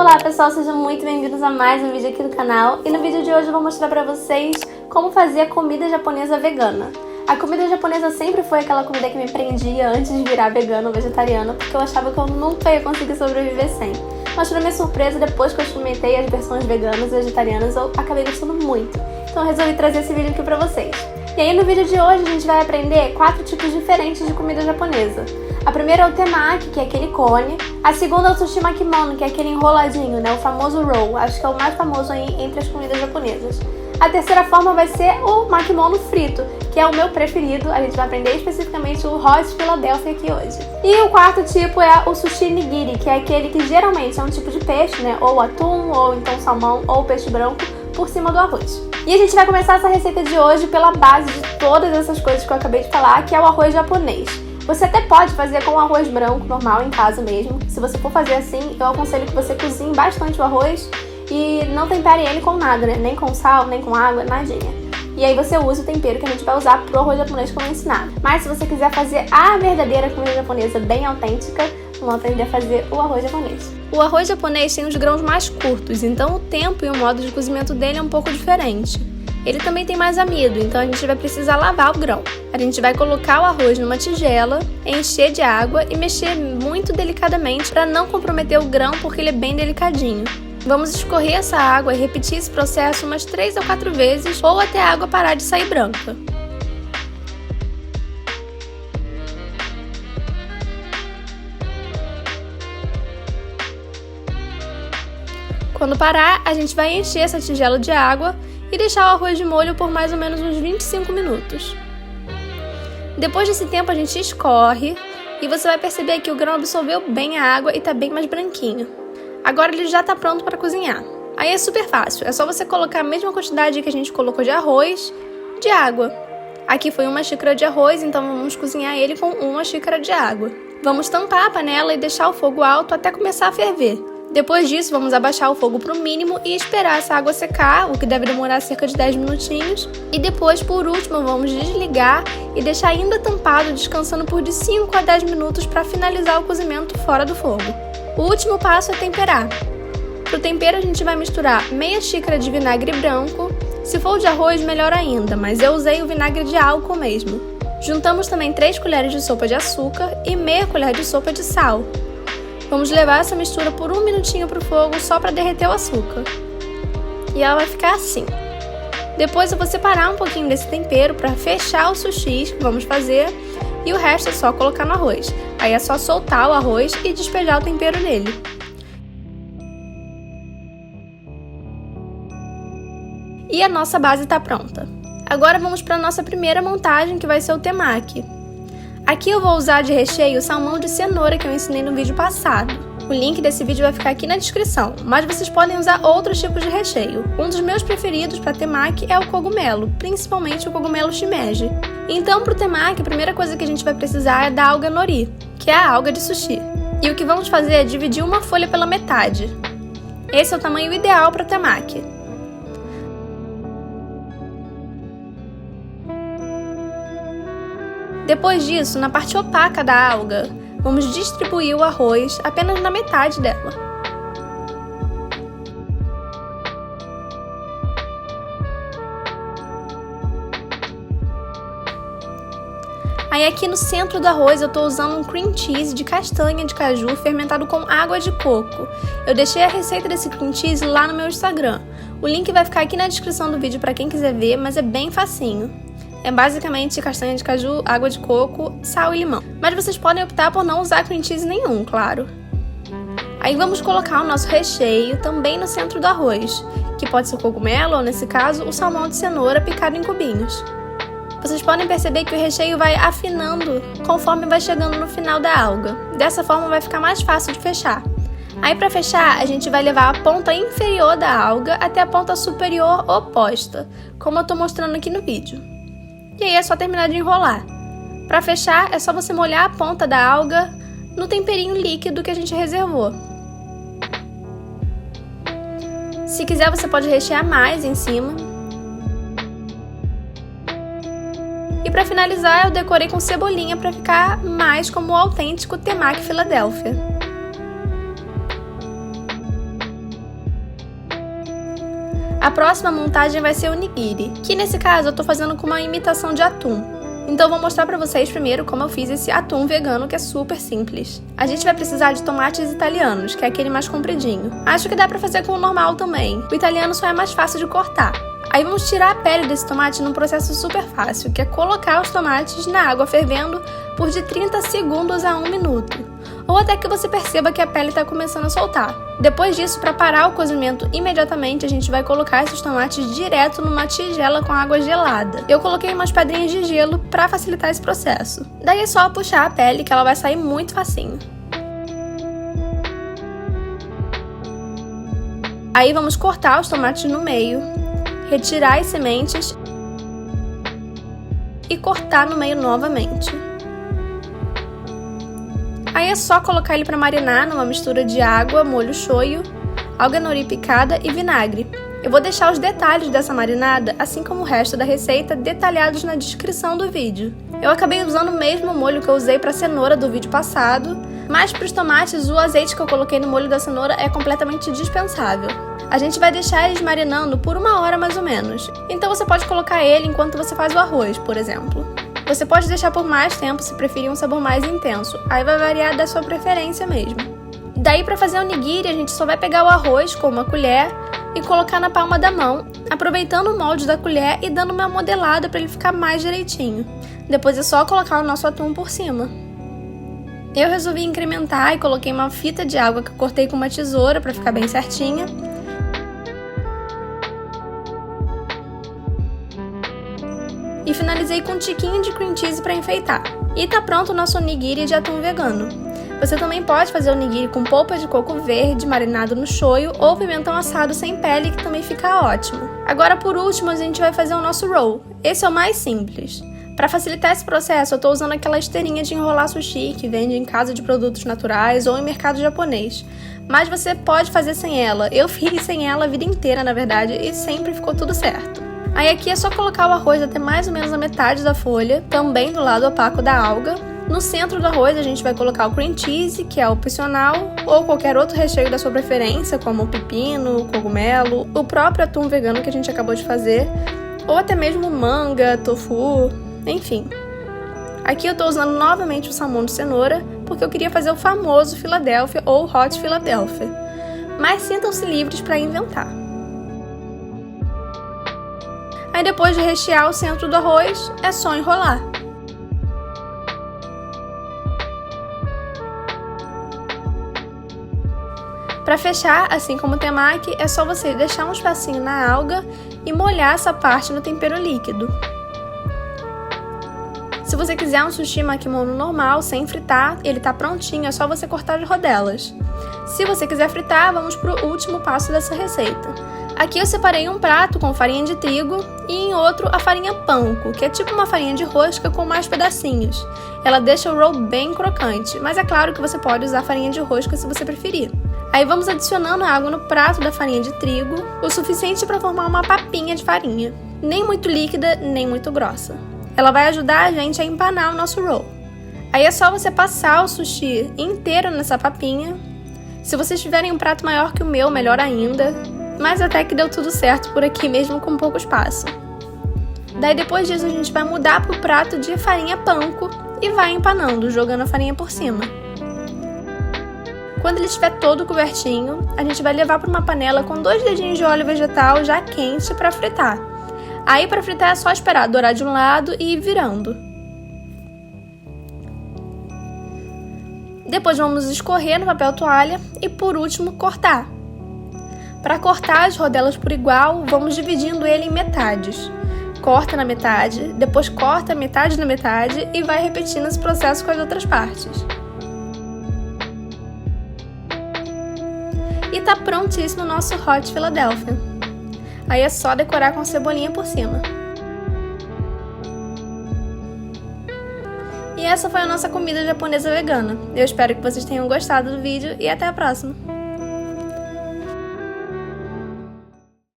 Olá pessoal, sejam muito bem-vindos a mais um vídeo aqui do canal. E no vídeo de hoje eu vou mostrar pra vocês como fazer a comida japonesa vegana. A comida japonesa sempre foi aquela comida que me prendia antes de virar vegana ou vegetariana, porque eu achava que eu nunca ia conseguir sobreviver sem. Mas pra minha surpresa, depois que eu experimentei as versões veganas e vegetarianas, eu acabei gostando muito. Então eu resolvi trazer esse vídeo aqui pra vocês. E aí no vídeo de hoje a gente vai aprender 4 tipos diferentes de comida japonesa. A primeira é o temaki, que é aquele cone. A segunda é o sushi makimono, que é aquele enroladinho, né? O famoso roll. Acho que é o mais famoso aí entre as comidas japonesas. A terceira forma vai ser o makimono frito, que é o meu preferido. A gente vai aprender especificamente o Hot Philadelphia aqui hoje. E o quarto tipo é o sushi nigiri, que é aquele que geralmente é um tipo de peixe, né? Ou atum, ou então salmão, ou peixe branco, por cima do arroz. E a gente vai começar essa receita de hoje pela base de todas essas coisas que eu acabei de falar, que é o arroz japonês. Você até pode fazer com arroz branco normal em casa mesmo. Se você for fazer assim, eu aconselho que você cozinhe bastante o arroz e não tempere ele com nada, né? Nem com sal, nem com água, nadinha. E aí você usa o tempero que a gente vai usar pro arroz japonês como eu ensinado. Mas se você quiser fazer a verdadeira comida japonesa bem autêntica, vamos aprender a fazer o arroz japonês. O arroz japonês tem os grãos mais curtos, então o tempo e o modo de cozimento dele é um pouco diferente. Ele também tem mais amido, então a gente vai precisar lavar o grão. A gente vai colocar o arroz numa tigela, encher de água e mexer muito delicadamente para não comprometer o grão, porque ele é bem delicadinho. Vamos escorrer essa água e repetir esse processo umas 3 ou 4 vezes, ou até a água parar de sair branca. Quando parar, a gente vai encher essa tigela de água e deixar o arroz de molho por mais ou menos uns 25 minutos. Depois desse tempo a gente escorre e você vai perceber que o grão absorveu bem a água e está bem mais branquinho. Agora ele já está pronto para cozinhar. Aí é super fácil, é só você colocar a mesma quantidade que a gente colocou de arroz, de água. Aqui foi 1 xícara de arroz, então vamos cozinhar ele com 1 xícara de água. Vamos tampar a panela e deixar o fogo alto até começar a ferver. Depois disso, vamos abaixar o fogo para o mínimo e esperar essa água secar, o que deve demorar cerca de 10 minutinhos. E depois, por último, vamos desligar e deixar ainda tampado, descansando por de 5 a 10 minutos para finalizar o cozimento fora do fogo. O último passo é temperar. Para o tempero, a gente vai misturar meia xícara de vinagre branco. Se for de arroz, melhor ainda, mas eu usei o vinagre de álcool mesmo. Juntamos também 3 colheres de sopa de açúcar e meia colher de sopa de sal. Vamos levar essa mistura por 1 minutinho para o fogo só para derreter o açúcar. E ela vai ficar assim. Depois eu vou separar um pouquinho desse tempero para fechar os sushis que vamos fazer e o resto é só colocar no arroz. Aí é só soltar o arroz e despejar o tempero nele. E a nossa base está pronta. Agora vamos para a nossa primeira montagem, que vai ser o temaki. Aqui eu vou usar de recheio o salmão de cenoura que eu ensinei no vídeo passado. O link desse vídeo vai ficar aqui na descrição, mas vocês podem usar outros tipos de recheio. Um dos meus preferidos para temaki é o cogumelo, principalmente o cogumelo shimeji. Então para o temaki, a primeira coisa que a gente vai precisar é da alga nori, que é a alga de sushi. E o que vamos fazer é dividir uma folha pela metade. Esse é o tamanho ideal para temaki. Depois disso, na parte opaca da alga, vamos distribuir o arroz apenas na metade dela. Aí aqui no centro do arroz eu estou usando um cream cheese de castanha de caju fermentado com água de coco. Eu deixei a receita desse cream cheese lá no meu Instagram. O link vai ficar aqui na descrição do vídeo para quem quiser ver, mas é bem facinho. É basicamente castanha de caju, água de coco, sal e limão. Mas vocês podem optar por não usar cream cheese nenhum, claro. Aí vamos colocar o nosso recheio também no centro do arroz, que pode ser o cogumelo ou, nesse caso, o salmão de cenoura picado em cubinhos. Vocês podem perceber que o recheio vai afinando conforme vai chegando no final da alga. Dessa forma vai ficar mais fácil de fechar. Aí para fechar, a gente vai levar a ponta inferior da alga até a ponta superior oposta, como eu estou mostrando aqui no vídeo. E aí é só terminar de enrolar. Para fechar, é só você molhar a ponta da alga no temperinho líquido que a gente reservou. Se quiser, você pode rechear mais em cima. E para finalizar, eu decorei com cebolinha para ficar mais como o autêntico temaki Philadelphia. A próxima montagem vai ser o nigiri, que nesse caso eu tô fazendo com uma imitação de atum. Então eu vou mostrar pra vocês primeiro como eu fiz esse atum vegano, que é super simples. A gente vai precisar de tomates italianos, que é aquele mais compridinho. Acho que dá pra fazer com o normal também. O italiano só é mais fácil de cortar. Aí vamos tirar a pele desse tomate num processo super fácil, que é colocar os tomates na água fervendo por de 30 segundos a 1 minuto. Ou até que você perceba que a pele está começando a soltar. Depois disso, para parar o cozimento imediatamente, a gente vai colocar esses tomates direto numa tigela com água gelada. Eu coloquei umas pedrinhas de gelo para facilitar esse processo. Daí é só puxar a pele que ela vai sair muito facinho. Aí vamos cortar os tomates no meio, retirar as sementes e cortar no meio novamente. Aí é só colocar ele para marinar numa mistura de água, molho shoyu, alga nori picada e vinagre. Eu vou deixar os detalhes dessa marinada, assim como o resto da receita, detalhados na descrição do vídeo. Eu acabei usando o mesmo molho que eu usei para a cenoura do vídeo passado, mas para os tomates o azeite que eu coloquei no molho da cenoura é completamente dispensável. A gente vai deixar eles marinando por 1 hora mais ou menos, então você pode colocar ele enquanto você faz o arroz, por exemplo. Você pode deixar por mais tempo se preferir um sabor mais intenso, aí vai variar da sua preferência mesmo. Daí para fazer o nigiri a gente só vai pegar o arroz com uma colher e colocar na palma da mão, aproveitando o molde da colher e dando uma modelada para ele ficar mais direitinho. Depois é só colocar o nosso atum por cima. Eu resolvi incrementar e coloquei uma fita de água que eu cortei com uma tesoura para ficar bem certinha. E finalizei com um tiquinho de cream cheese para enfeitar. E tá pronto o nosso nigiri de atum vegano. Você também pode fazer o nigiri com polpa de coco verde marinado no shoyu ou pimentão assado sem pele, que também fica ótimo. Agora por último a gente vai fazer o nosso roll. Esse é o mais simples. Para facilitar esse processo eu tô usando aquela esteirinha de enrolar sushi que vende em casa de produtos naturais ou em mercado japonês. Mas você pode fazer sem ela. Eu fiz sem ela a vida inteira na verdade e sempre ficou tudo certo. Aí aqui é só colocar o arroz até mais ou menos a metade da folha, também do lado opaco da alga. No centro do arroz a gente vai colocar o cream cheese, que é opcional, ou qualquer outro recheio da sua preferência, como o pepino, o cogumelo, o próprio atum vegano que a gente acabou de fazer, ou até mesmo manga, tofu, enfim. Aqui eu tô usando novamente o salmão de cenoura, porque eu queria fazer o famoso Philadelphia ou Hot Philadelphia. Mas sintam-se livres para inventar. Aí depois de rechear o centro do arroz, é só enrolar. Para fechar, assim como o temaki, é só você deixar um espacinho na alga e molhar essa parte no tempero líquido. Se você quiser um sushi makimono normal, sem fritar, ele tá prontinho, é só você cortar as rodelas. Se você quiser fritar, vamos pro último passo dessa receita. Aqui eu separei um prato com farinha de trigo e em outro a farinha panko, que é tipo uma farinha de rosca com mais pedacinhos. Ela deixa o roll bem crocante, mas é claro que você pode usar farinha de rosca se você preferir. Aí vamos adicionando água no prato da farinha de trigo, o suficiente para formar uma papinha de farinha. Nem muito líquida, nem muito grossa. Ela vai ajudar a gente a empanar o nosso roll. Aí é só você passar o sushi inteiro nessa papinha. Se vocês tiverem um prato maior que o meu, melhor ainda. Mas até que deu tudo certo por aqui mesmo com pouco espaço. Daí depois disso a gente vai mudar para o prato de farinha panko e vai empanando, jogando a farinha por cima. Quando ele estiver todo cobertinho, a gente vai levar para uma panela com 2 dedinhos de óleo vegetal já quente para fritar. Aí para fritar é só esperar dourar de um lado e ir virando. Depois vamos escorrer no papel toalha e por último cortar. Para cortar as rodelas por igual, vamos dividindo ele em metades. Corta na metade, depois corta a metade na metade e vai repetindo esse processo com as outras partes. E tá prontíssimo o nosso Hot Philadelphia. Aí é só decorar com cebolinha por cima. E essa foi a nossa comida japonesa vegana. Eu espero que vocês tenham gostado do vídeo e até a próxima!